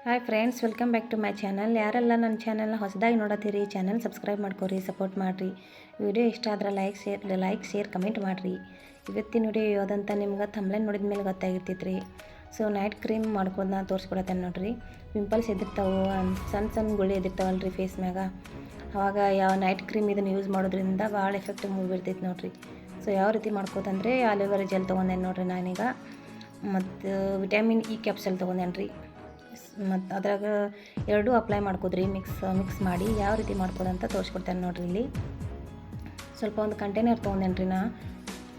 Hi friends, welcome back to my channel. ಯಾರೆಲ್ಲ ನನ್ನ ಚಾನಲ್ನ ಹೊಸದಾಗಿ ನೋಡತ್ತೀರಿ, ಚಾನಲ್ ಸಬ್ಸ್ಕ್ರೈಬ್ ಮಾಡ್ಕೊರಿ, ಸಪೋರ್ಟ್ ಮಾಡಿರಿ. ವಿಡಿಯೋ ಇಷ್ಟ ಆದ್ರೆ ಲೈಕ್ ಶೇರ್ ಕಮೆಂಟ್ ಮಾಡಿರಿ. ಇವತ್ತಿನ ವಿಡಿಯೋ ಯಾವುದಂತ ನಿಮ್ಗೆ ಥಂಬ್ನೇಲ್ ನೋಡಿದ ಮೇಲೆ ಗೊತ್ತಾಗಿರ್ತೈತೆ ರೀ. ಸೊ ನೈಟ್ ಕ್ರೀಮ್ ಮಾಡ್ಕೊಂಡು ನಾನು ತೋರಿಸ್ಕೊಡತ್ತೇನೆ ನೋಡಿರಿ. ಪಿಂಪಲ್ಸ್ ಎದಿರ್ತಾವೆ, ಸಣ್ಣ ಗುಳಿ ಎದಿರ್ತಾವಲ್ಲ ರೀ ಫೇಸ್ ಮ್ಯಾಗ. ಆವಾಗ ಯಾವ ನೈಟ್ ಕ್ರೀಮ್ ಇದನ್ನು ಯೂಸ್ ಮಾಡೋದ್ರಿಂದ ಭಾಳ ಎಫೆಕ್ಟಿವ್ ಮೂವ್ ಇರ್ತೈತೆ ನೋಡಿರಿ. ಸೊ ಯಾವ ರೀತಿ ಮಾಡ್ಕೋತಂದರೆ ಆಲಿವೇರಾ ಜೆಲ್ ತೊಗೊಂಡೇನೆ ನೋಡಿರಿ ನಾನೀಗ, ಮತ್ತು ವಿಟಮಿನ್ ಇ ಕ್ಯಾಪ್ಸಲ್ ತೊಗೊಂಡೇನೆ ರೀ. ಮತ್ತು ಅದ್ರಾಗ ಎರಡೂ ಅಪ್ಲೈ ಮಾಡ್ಕೋದ್ರಿ, ಮಿಕ್ಸ್ ಮಾಡಿ ಯಾವ ರೀತಿ ಮಾಡ್ಕೋದಂತ ತೋರಿಸ್ಕೊಡ್ತೇನೆ ನೋಡಿರಿ. ಇಲ್ಲಿ ಸ್ವಲ್ಪ ಒಂದು ಕಂಟೈನರ್ ತೊಗೊಂಡೇನೆ ರೀ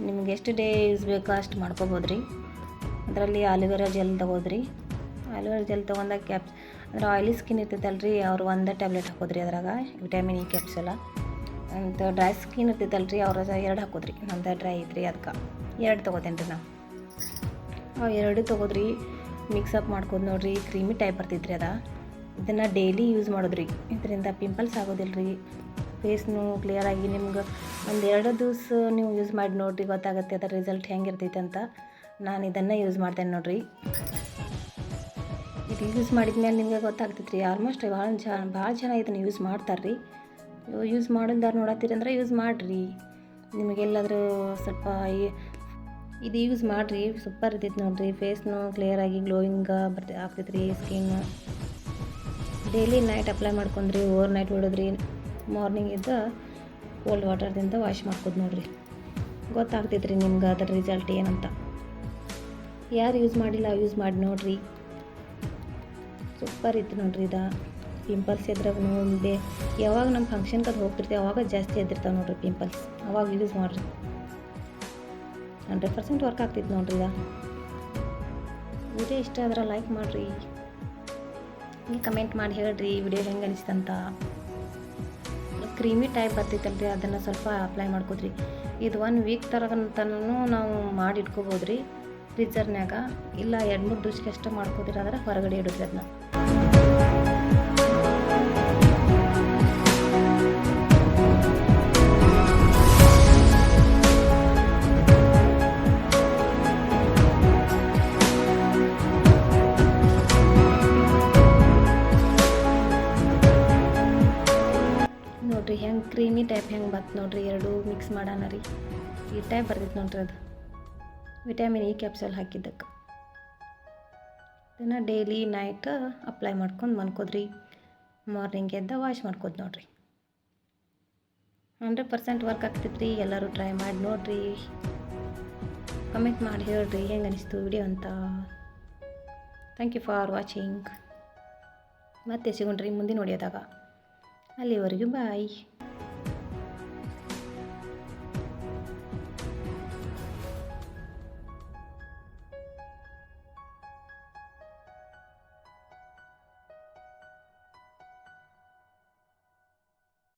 ನಿಮ್ಗೆ ಎಷ್ಟು ಡೇ ಯೂಸ್ ಬೇಕೋ ಅಷ್ಟು ಮಾಡ್ಕೋಬೋದು ರೀ. ಅದರಲ್ಲಿ ಆಲಿವೇರಾ ಜೆಲ್ ತೊಗೋದ್ರಿ. ಆಲಿವೇರಾ ಜೆಲ್ ತೊಗೊಂಡಾಗ ಅಂದ್ರೆ ಆಯಿಲಿ ಸ್ಕಿನ್ ಇರ್ತೈತಲ್ಲ ರೀ, ಅವ್ರು ಒಂದೇ ಟ್ಯಾಬ್ಲೆಟ್ ಹಾಕೋದ್ರಿ ಅದ್ರಾಗ ವಿಟಮಿನ್ ಇ ಕ್ಯಾಪ್ಸೂಲ. ಅಂತ ಡ್ರೈ ಸ್ಕಿನ್ ಇರ್ತೈತಲ್ಲ ರೀ, ಅವ್ರ 2 ಹಾಕೋದ್ರಿ. ನಮ್ದು ಡ್ರೈ ಐತ್ರಿ, ಅದಕ್ಕೆ 2 ತೊಗೋತೇನೆ ರೀ ನಾವು. ಅವು 2 ತೊಗೋದ್ರಿ, ಮಿಕ್ಸಪ್ ಮಾಡ್ಕೊಂಡು ನೋಡಿರಿ. ಕ್ರೀಮಿ ಟೈಪ್ ಬರ್ತೈತ್ರಿ ಇದನ್ನು ಡೈಲಿ ಯೂಸ್ ಮಾಡೋದ್ರಿ. ಇದರಿಂದ ಪಿಂಪಲ್ಸ್ ಆಗೋದಿಲ್ಲ ರೀ, ಫೇಸ್ನು ಕ್ಲಿಯರಾಗಿ ನಿಮ್ಗೆ 1-2 ದಿವಸ ನೀವು ಯೂಸ್ ಮಾಡಿ ನೋಡಿರಿ, ಗೊತ್ತಾಗುತ್ತೆ ಅದರ ರಿಸಲ್ಟ್ ಹೆಂಗಿರ್ತೈತೆ ಅಂತ. ನಾನು ಇದನ್ನು ಯೂಸ್ ಮಾಡ್ತೇನೆ ನೋಡಿರಿ. ಇದು ಯೂಸ್ ಮಾಡಿದ್ಮೇಲೆ ನಿಮಗೆ ಗೊತ್ತಾಗ್ತೈತೆ ರೀ. ಆಲ್ಮೋಸ್ಟ್ ಭಾಳ ಜನ ಇದನ್ನು ಯೂಸ್ ಮಾಡ್ತಾರೆ ರೀ. ಯೂಸ್ ಮಾಡೋದಾರು ನೋಡತ್ತೀರಿ ಅಂದ್ರೆ ಯೂಸ್ ಮಾಡಿರಿ. ನಿಮಗೆಲ್ಲಾದರೂ ಸ್ವಲ್ಪ ಇದು ಯೂಸ್ ಮಾಡಿರಿ, ಸೂಪರ್ ಇರ್ತೈತೆ ನೋಡಿರಿ. ಫೇಸ್ನು ಕ್ಲಿಯರಾಗಿ ಗ್ಲೋಯಿಂಗ್ ಆಗ್ತೈತೆ ರೀ. ಸ್ಕಿನ್ ಡೈಲಿ ನೈಟ್ ಅಪ್ಲೈ ಮಾಡ್ಕೊಂಡ್ರಿ, ಓವರ್ ನೈಟ್ ಬಿಡೋದ್ರಿ. ಮಾರ್ನಿಂಗ್ ಇದ್ದು ಕೋಲ್ಡ್ ವಾಟರ್ದಿಂದ ವಾಶ್ ಮಾಡ್ಕೋದು ನೋಡಿರಿ. ಗೊತ್ತಾಗ್ತೈತೆ ರೀ ನಿಮ್ಗೆ ಅದರ ರಿಸಲ್ಟ್ ಏನಂತ. ಯಾರು ಯೂಸ್ ಮಾಡಿಲ್ಲ ಯೂಸ್ ಮಾಡಿ ನೋಡಿರಿ, ಸೂಪರ್ ಇತ್ತು ನೋಡಿರಿ. ಪಿಂಪಲ್ಸ್ ಎದ್ರಾಗ ಯಾವಾಗ ನಮ್ಮ ಫಂಕ್ಷನ್ಗೆ ಅದು ಹೋಗ್ತಿರ್ತೀವಿ ಅವಾಗ ಜಾಸ್ತಿ ಎದ್ದಿರ್ತಾವೆ ನೋಡಿರಿ ಪಿಂಪಲ್ಸ್. ಅವಾಗ ಯೂಸ್ ಮಾಡಿರಿ, 100% ವರ್ಕ್ ಆಗ್ತೈತೆ ನೋಡ್ರಿ. ವಿಡಿಯೋ ಇಷ್ಟ ಆದ್ರೆ ಲೈಕ್ ಮಾಡಿರಿ, ಇಲ್ಲಿ ಕಮೆಂಟ್ ಮಾಡಿ ಹೇಳ್ರಿ ವಿಡಿಯೋ ಹೆಂಗೆ ಅನಿಸ್ತಂತ. ಕ್ರೀಮಿ ಟೈಪ್ ಬರ್ತೈತಲ್ರಿ, ಅದನ್ನು ಸ್ವಲ್ಪ ಅಪ್ಲೈ ಮಾಡ್ಕೋದ್ರಿ. ಇದು 1 ವೀಕ್ ತನಕನೂ ನಾವು ಮಾಡಿ ಇಟ್ಕೋಬೋದು ರೀ ಫ್ರಿಜ್ಜರ್ನಾಗ. ಇಲ್ಲ 2-3 ದಿವ್ಸಕ್ಕೆ ಅಷ್ಟು ಮಾಡ್ಕೋದಿರಾದ್ರೆ ಹೊರಗಡೆ ಇಡೋದ್ರಿ ಅದನ್ನ. ನೋಡಿರಿ ಹೆಂಗೆ ಕ್ರೀಮಿ ಟೈಪ್ ಹೆಂಗೆ ಬತ್ತು ನೋಡಿರಿ. 2 ಮಿಕ್ಸ್ ಮಾಡೋಣ ರೀ. ಈ ಟೈಪ್ ಬರ್ತೈತೆ ನೋಡ್ರಿ, ಅದು ವಿಟಮಿನ್ ಇ ಕ್ಯಾಪ್ಸೂಲ್ ಹಾಕಿದ್ದಕ್ಕೆ. ಇದನ್ನು ಡೈಲಿ ನೈಟ್ ಅಪ್ಲೈ ಮಾಡ್ಕೊಂಡು ಮನ್ಕೋದ್ರಿ. ಮಾರ್ನಿಂಗ್ ಎದ್ದು ವಾಶ್ ಮಾಡ್ಕೋದು ನೋಡಿರಿ. 100% ವರ್ಕ್ ಆಗ್ತೈತೆ ರೀ. ಎಲ್ಲರೂ ಟ್ರೈ ಮಾಡಿ ನೋಡಿರಿ, ಕಮೆಂಟ್ ಮಾಡಿ ಹೇಳ್ರಿ ಹೆಂಗೆ ಅನಿಸ್ತು ವಿಡಿಯೋ ಅಂತ. Thank you for watching. ಮತ್ತೆ ಸಿಗೋಣ್ರಿ ಮುಂದಿನ ವಿಡಿಯೋದಾಗ. ಅಲ್ಲಿವರೆಗೂ ಬಾಯ್.